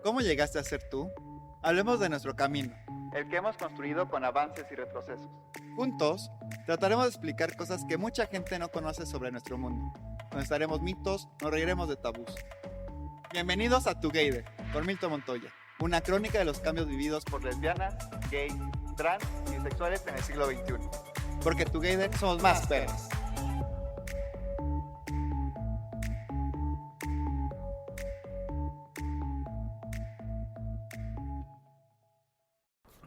¿Cómo llegaste a ser tú? Hablemos de nuestro camino, el que hemos construido con avances y retrocesos. Juntos, trataremos de explicar cosas que mucha gente no conoce sobre nuestro mundo. Conoceremos mitos, nos reiremos de tabús. Bienvenidos a Together, con Milton Montoya, una crónica de los cambios vividos por lesbianas, gays, trans y bisexuales en el siglo XXI. Porque Together somos más perros.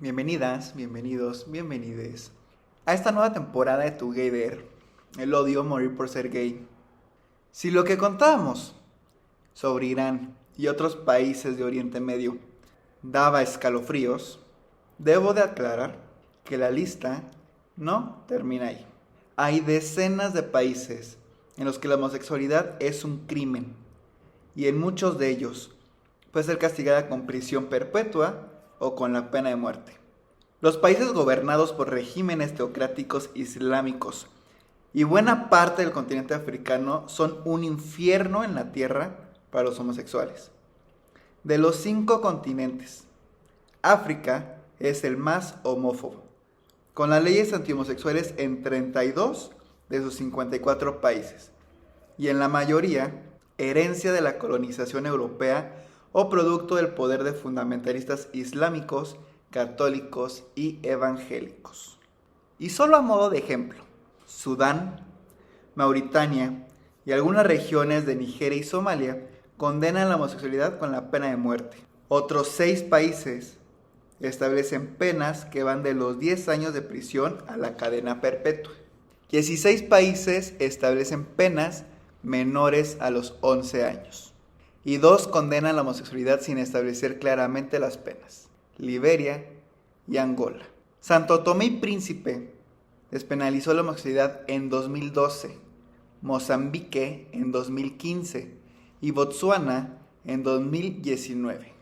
Bienvenidas, bienvenidos, bienvenides a esta nueva temporada de Together, el odio morir por ser gay. Si lo que contábamos sobre Irán y otros países de Oriente Medio daba escalofríos, debo de aclarar que la lista no termina ahí. Hay decenas de países en los que la homosexualidad es un crimen y en muchos de ellos puede ser castigada con prisión perpetua o con la pena de muerte. Los países gobernados por regímenes teocráticos islámicos y buena parte del continente africano son un infierno en la tierra para los homosexuales. De los 5 continentes, África es el más homófobo, con las leyes antihomosexuales en 32 de sus 54 países, y en la mayoría, herencia de la colonización europea o producto del poder de fundamentalistas islámicos, católicos y evangélicos. Y solo a modo de ejemplo, Sudán, Mauritania y algunas regiones de Nigeria y Somalia condenan la homosexualidad con la pena de muerte. Otros 6 países establecen penas que van de los 10 años de prisión a la cadena perpetua. 16 países establecen penas menores a los 11 años. Y 2 condenan la homosexualidad sin establecer claramente las penas: Liberia y Angola. Santo Tomé y Príncipe despenalizó la homosexualidad en 2012, Mozambique en 2015 y Botsuana en 2019.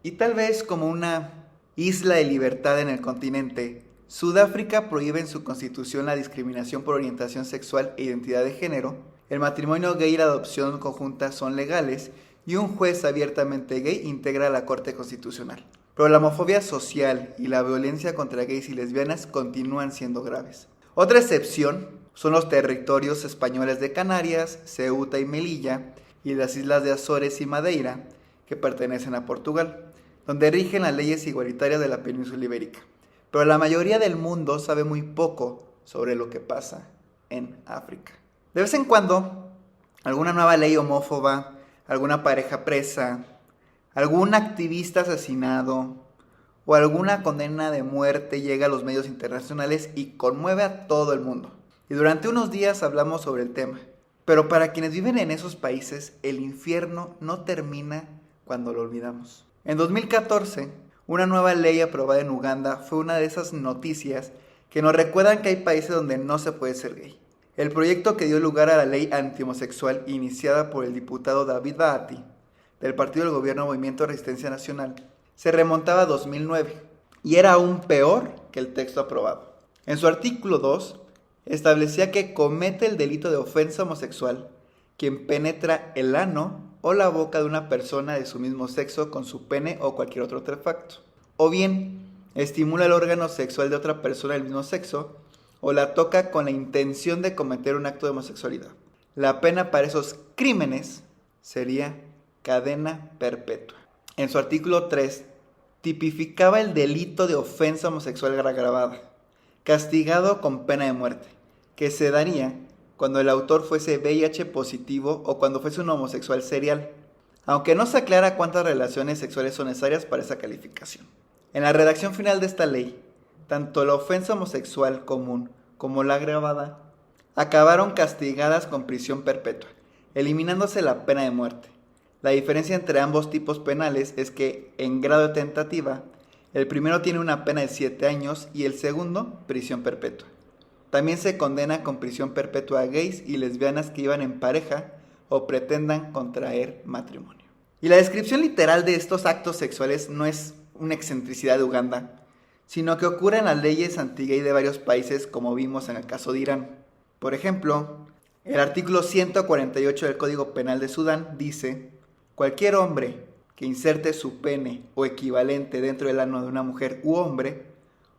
Y tal vez como una isla de libertad en el continente, Sudáfrica prohíbe en su constitución la discriminación por orientación sexual e identidad de género. El matrimonio gay y la adopción conjunta son legales y un juez abiertamente gay integra la Corte Constitucional. Pero la homofobia social y la violencia contra gays y lesbianas continúan siendo graves. Otra excepción son los territorios españoles de Canarias, Ceuta y Melilla, y las islas de Azores y Madeira, que pertenecen a Portugal, donde rigen las leyes igualitarias de la península ibérica. Pero la mayoría del mundo sabe muy poco sobre lo que pasa en África. De vez en cuando, alguna nueva ley homófoba, alguna pareja presa, algún activista asesinado o alguna condena de muerte llega a los medios internacionales y conmueve a todo el mundo. Y durante unos días hablamos sobre el tema. Pero para quienes viven en esos países, el infierno no termina cuando lo olvidamos. En 2014, una nueva ley aprobada en Uganda fue una de esas noticias que nos recuerdan que hay países donde no se puede ser gay. El proyecto que dio lugar a la ley antihomosexual iniciada por el diputado David Bahati, del partido del gobierno Movimiento Resistencia Nacional, se remontaba a 2009 y era aún peor que el texto aprobado. En su artículo 2 establecía que comete el delito de ofensa homosexual quien penetra el ano o la boca de una persona de su mismo sexo con su pene o cualquier otro artefacto, o bien estimula el órgano sexual de otra persona del mismo sexo o la toca con la intención de cometer un acto de homosexualidad. La pena para esos crímenes sería cadena perpetua. En su artículo 3, tipificaba el delito de ofensa homosexual agravada, castigado con pena de muerte, que se daría cuando el autor fuese VIH positivo o cuando fuese un homosexual serial, aunque no se aclara cuántas relaciones sexuales son necesarias para esa calificación. En la redacción final de esta ley, tanto la ofensa homosexual común como la agravada acabaron castigadas con prisión perpetua, eliminándose la pena de muerte. La diferencia entre ambos tipos penales es que, en grado de tentativa, el primero tiene una pena de 7 años y el segundo, prisión perpetua. También se condena con prisión perpetua a gays y lesbianas que iban en pareja o pretendan contraer matrimonio. Y la descripción literal de estos actos sexuales no es una excentricidad de Uganda, sino que ocurre en las leyes anti-gay de varios países, como vimos en el caso de Irán. Por ejemplo, el artículo 148 del Código Penal de Sudán dice: cualquier hombre que inserte su pene o equivalente dentro del ano de una mujer u hombre,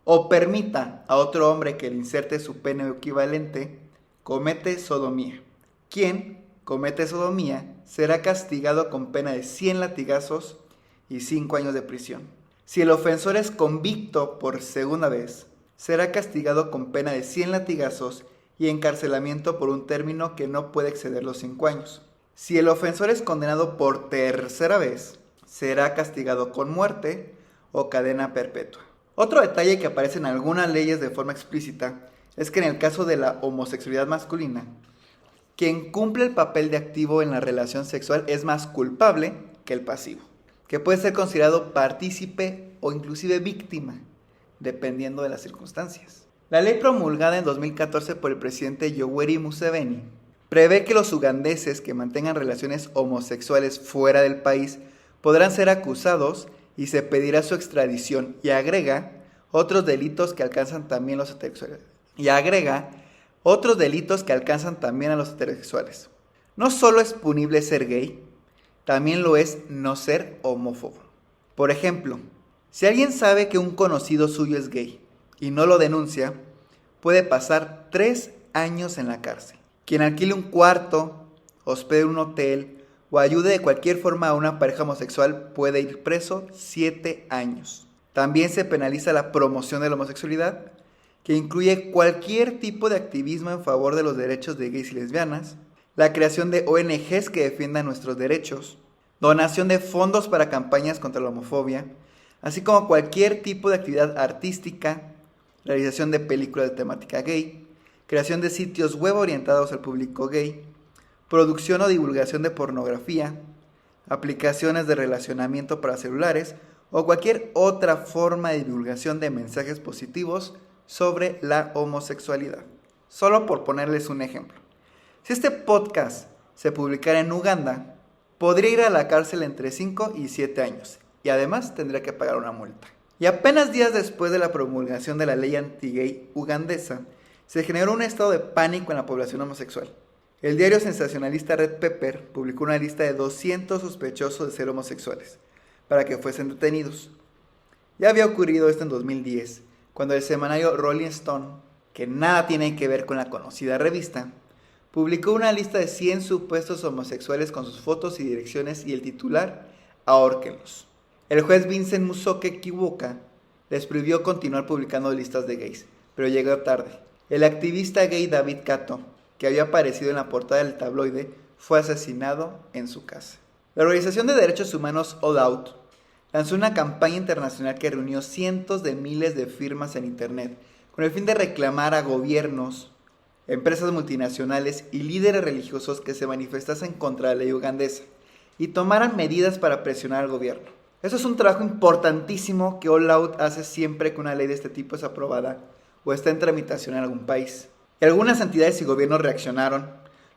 o permita a otro hombre que le inserte su pene o equivalente, comete sodomía. Quien comete sodomía será castigado con pena de 100 latigazos y 5 años de prisión. Si el ofensor es convicto por segunda vez, será castigado con pena de 100 latigazos y encarcelamiento por un término que no puede exceder los 5 años. Si el ofensor es condenado por tercera vez, será castigado con muerte o cadena perpetua. Otro detalle que aparece en algunas leyes de forma explícita es que en el caso de la homosexualidad masculina, quien cumple el papel de activo en la relación sexual es más culpable que el pasivo, que puede ser considerado partícipe o inclusive víctima, dependiendo de las circunstancias. La ley promulgada en 2014 por el presidente Yoweri Museveni prevé que los ugandeses que mantengan relaciones homosexuales fuera del país podrán ser acusados y se pedirá su extradición, y agrega otros delitos que alcanzan también a los heterosexuales. No solo es punible ser gay, también lo es no ser homófobo. Por ejemplo, si alguien sabe que un conocido suyo es gay y no lo denuncia, puede pasar 3 años en la cárcel. Quien alquile un cuarto, hospede un hotel o ayude de cualquier forma a una pareja homosexual puede ir preso 7 años. También se penaliza la promoción de la homosexualidad, que incluye cualquier tipo de activismo en favor de los derechos de gays y lesbianas, la creación de ONGs que defiendan nuestros derechos, donación de fondos para campañas contra la homofobia, así como cualquier tipo de actividad artística, realización de películas de temática gay, creación de sitios web orientados al público gay, producción o divulgación de pornografía, aplicaciones de relacionamiento para celulares o cualquier otra forma de divulgación de mensajes positivos sobre la homosexualidad. Solo por ponerles un ejemplo. Si este podcast se publicara en Uganda, podría ir a la cárcel entre 5 y 7 años y además tendría que pagar una multa. Y apenas días después de la promulgación de la ley anti-gay ugandesa, se generó un estado de pánico en la población homosexual. El diario sensacionalista Red Pepper publicó una lista de 200 sospechosos de ser homosexuales para que fuesen detenidos. Ya había ocurrido esto en 2010, cuando el semanario Rolling Stone, que nada tiene que ver con la conocida revista, publicó una lista de 100 supuestos homosexuales con sus fotos y direcciones y el titular: ahórquenlos. El juez Vincent Musoke Kibuka les prohibió continuar publicando listas de gays, pero llegó tarde. El activista gay David Kato, que había aparecido en la portada del tabloide, fue asesinado en su casa. La organización de derechos humanos All Out lanzó una campaña internacional que reunió cientos de miles de firmas en internet con el fin de reclamar a gobiernos, empresas multinacionales y líderes religiosos que se manifestasen contra la ley ugandesa y tomaran medidas para presionar al gobierno. Eso es un trabajo importantísimo que All Out hace siempre que una ley de este tipo es aprobada o está en tramitación en algún país. Y algunas entidades y gobiernos reaccionaron,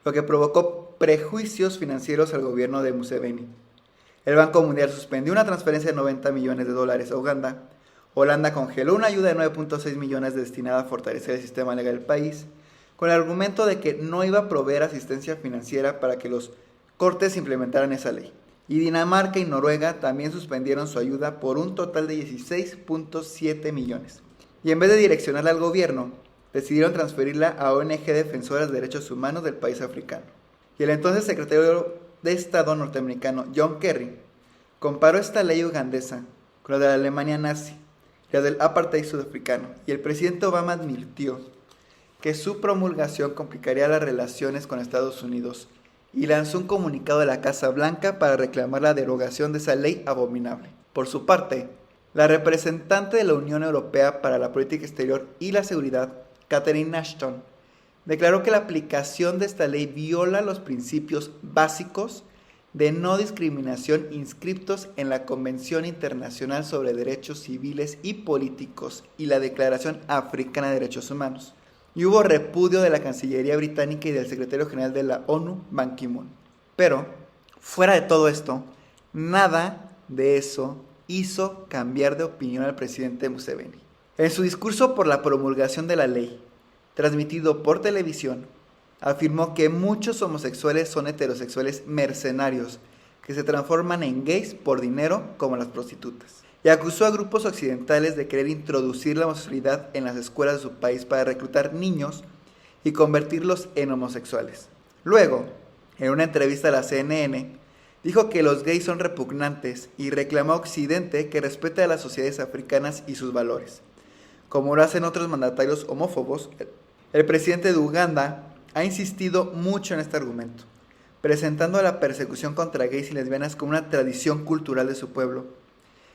lo que provocó prejuicios financieros al gobierno de Museveni. El Banco Mundial suspendió una transferencia de $90 millones a Uganda. Holanda congeló una ayuda de 9.6 millones destinada a fortalecer el sistema legal del país, con el argumento de que no iba a proveer asistencia financiera para que los cortes implementaran esa ley. Y Dinamarca y Noruega también suspendieron su ayuda por un total de 16.7 millones. Y en vez de direccionarla al gobierno, decidieron transferirla a ONG defensoras de derechos humanos del país africano. Y el entonces secretario de Estado norteamericano John Kerry comparó esta ley ugandesa con la de la Alemania nazi, la del apartheid sudafricano, y el presidente Obama advirtió que su promulgación complicaría las relaciones con Estados Unidos y lanzó un comunicado de la Casa Blanca para reclamar la derogación de esa ley abominable. Por su parte, la representante de la Unión Europea para la Política Exterior y la Seguridad, Catherine Ashton, declaró que la aplicación de esta ley viola los principios básicos de no discriminación inscriptos en la Convención Internacional sobre Derechos Civiles y Políticos y la Declaración Africana de Derechos Humanos. Y hubo repudio de la Cancillería británica y del secretario general de la ONU, Ban Ki-moon. Pero, fuera de todo esto, nada de eso hizo cambiar de opinión al presidente Museveni. En su discurso por la promulgación de la ley, transmitido por televisión, afirmó que muchos homosexuales son heterosexuales mercenarios que se transforman en gays por dinero como las prostitutas. Y acusó a grupos occidentales de querer introducir la homosexualidad en las escuelas de su país para reclutar niños y convertirlos en homosexuales. Luego, en una entrevista a la CNN, dijo que los gays son repugnantes y reclamó a Occidente que respete a las sociedades africanas y sus valores. Como lo hacen otros mandatarios homófobos, el presidente de Uganda ha insistido mucho en este argumento, presentando la persecución contra gays y lesbianas como una tradición cultural de su pueblo,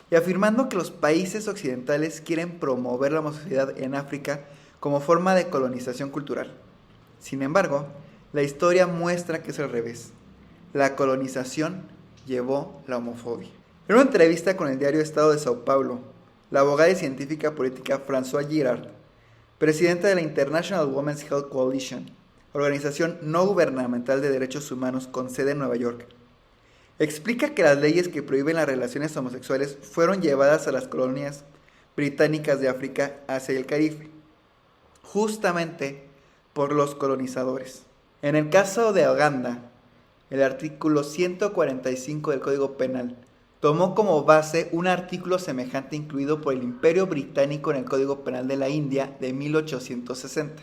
y afirmando que los países occidentales quieren promover la homosexualidad en África como forma de colonización cultural. Sin embargo, la historia muestra que es al revés. La colonización llevó la homofobia. En una entrevista con el diario Estado de Sao Paulo, la abogada y científica política Françoise Girard, presidenta de la International Women's Health Coalition, organización no gubernamental de derechos humanos con sede en Nueva York, explica que las leyes que prohíben las relaciones homosexuales fueron llevadas a las colonias británicas de África, Asia y el Caribe, justamente por los colonizadores. En el caso de Uganda, el artículo 145 del Código Penal tomó como base un artículo semejante incluido por el Imperio Británico en el Código Penal de la India de 1860,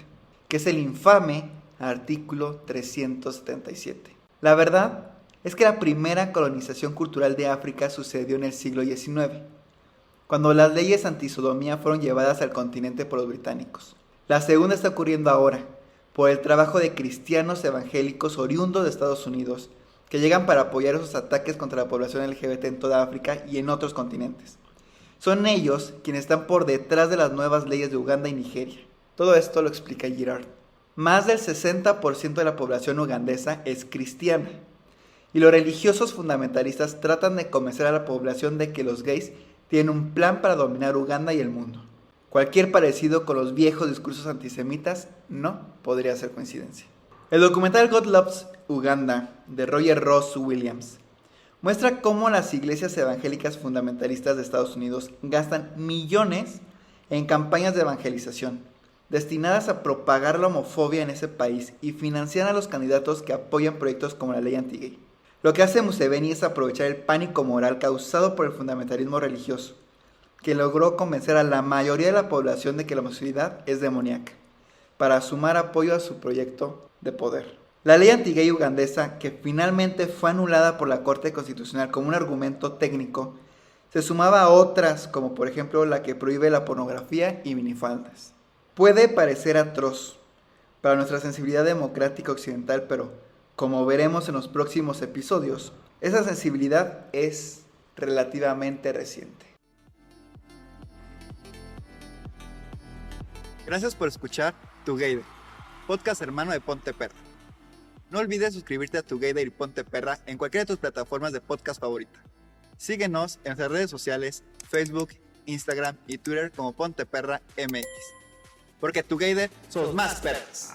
que es el infame artículo 377. La verdad es que la primera colonización cultural de África sucedió en el siglo XIX, cuando las leyes antisodomía fueron llevadas al continente por los británicos. La segunda está ocurriendo ahora, por el trabajo de cristianos evangélicos oriundos de Estados Unidos, que llegan para apoyar esos ataques contra la población LGBT en toda África y en otros continentes. Son ellos quienes están por detrás de las nuevas leyes de Uganda y Nigeria. Todo esto lo explica Girard. Más del 60% de la población ugandesa es cristiana, y los religiosos fundamentalistas tratan de convencer a la población de que los gays tienen un plan para dominar Uganda y el mundo. Cualquier parecido con los viejos discursos antisemitas no podría ser coincidencia. El documental God Loves Uganda, de Roger Ross Williams, muestra cómo las iglesias evangélicas fundamentalistas de Estados Unidos gastan millones en campañas de evangelización, destinadas a propagar la homofobia en ese país y financian a los candidatos que apoyan proyectos como la ley anti-gay. Lo que hace Museveni es aprovechar el pánico moral causado por el fundamentalismo religioso, que logró convencer a la mayoría de la población de que la homosexualidad es demoníaca, para sumar apoyo a su proyecto de poder. La ley anti-gay ugandesa, que finalmente fue anulada por la Corte Constitucional como un argumento técnico, se sumaba a otras, como por ejemplo la que prohíbe la pornografía y minifaldas. Puede parecer atroz para nuestra sensibilidad democrática occidental, pero como veremos en los próximos episodios, esa sensibilidad es relativamente reciente. Gracias por escuchar Tu Gayder, podcast hermano de Ponte Perra. No olvides suscribirte a Tu Gayder y Ponte Perra en cualquiera de tus plataformas de podcast favorita. Síguenos en nuestras redes sociales, Facebook, Instagram y Twitter como Ponte Perra MX. Porque Tu Gayder somos más perras.